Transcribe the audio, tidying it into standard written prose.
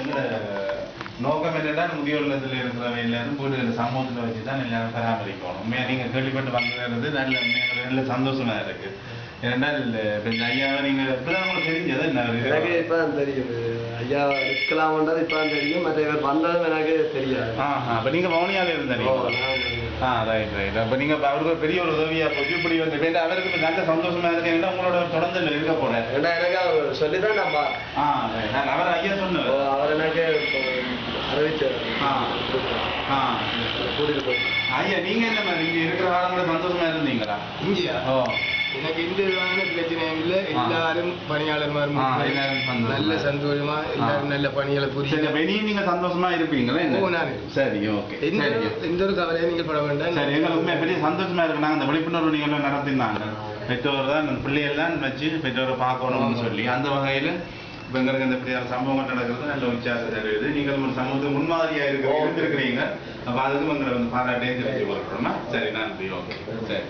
எங்களோட நோக்கம் என்னன்னா முதியோர் இல்லத்தில் இருக்கிறவையில இருந்து வீடுகள் சமூகத்தில் வச்சு தான் எல்லாரும் பராமரிக்கணும். உண்மையாக நீங்கள் கேள்விப்பட்டு வந்தது நல்ல உண்மையாக நல்ல சந்தோஷமா இருக்கு. ஏன்னால் இந்த ஐயாவை நீங்கள் இப்பதான் உங்களுக்கு தெரிஞ்சது என்ன எனக்கு இப்பதான் தெரியும். ஐயா இருக்கலாம்ன்றது இப்பதான் தெரியும். மற்ற இவர் வந்ததும் எனக்கு தெரியாது. அப்போ நீங்கள் வவுனியாவில் இருந்தீங்க. Right right. அப்போ நீங்கள் அவருக்கு பெரிய ஒரு உதவியா போச்சு. இப்படி வந்து அவருக்கு நல்ல சந்தோஷமா இருக்கு. ஏன்னா உங்களோட தொடர்ந்து இருக்க போறேன். ஏன்னா எனக்கு அவர் சொல்லிதான் நான் அவர் ஐயா சொன்னார். அவர் எனக்கு அறிவிச்சார். கூட்டிட்டு போய் ஐயா நீங்க என்ன மாதிரி இங்க இருக்கிற காலங்கள சந்தோஷமா இருந்தீங்களா? இங்கயா? எனக்கு இந்த விதமான பிரச்சனை இல்லை. எல்லாரும் பணியாளர்மாரும் நல்ல சந்தோஷமா எல்லாரும் நல்ல பணிகளை புரியுது. நீங்க சந்தோஷமா இருப்பீங்களா? சரி ஓகே. எந்த ஒரு கவலையும் நீங்கள் பட வேண்டாம். சரி எங்களுக்கு பெரிய சந்தோஷமா இருக்கு. நாங்கள் அந்த விழிப்புணர்வு நீங்கள் நடத்தினாங்க. பெற்றோர் தான் பிள்ளைகள் தான் வச்சு பெற்றோரை பார்க்கணும்னு சொல்லி அந்த வகையில் இப்போ எங்களுக்கு இந்த இப்படியான சம்பவங்கள் நடக்கிறது நல்ல உற்சாகத்தை தருவது. நீங்கள் ஒரு சமூகத்தை முன்மாதிரியாக இருந்திருக்கிறீங்க. அப்போ அதுக்கும் எங்களை வந்து பாராட்டே தெரிஞ்சு கொடுக்குறோம்னா சரி நன்றி. ஓகே சரி.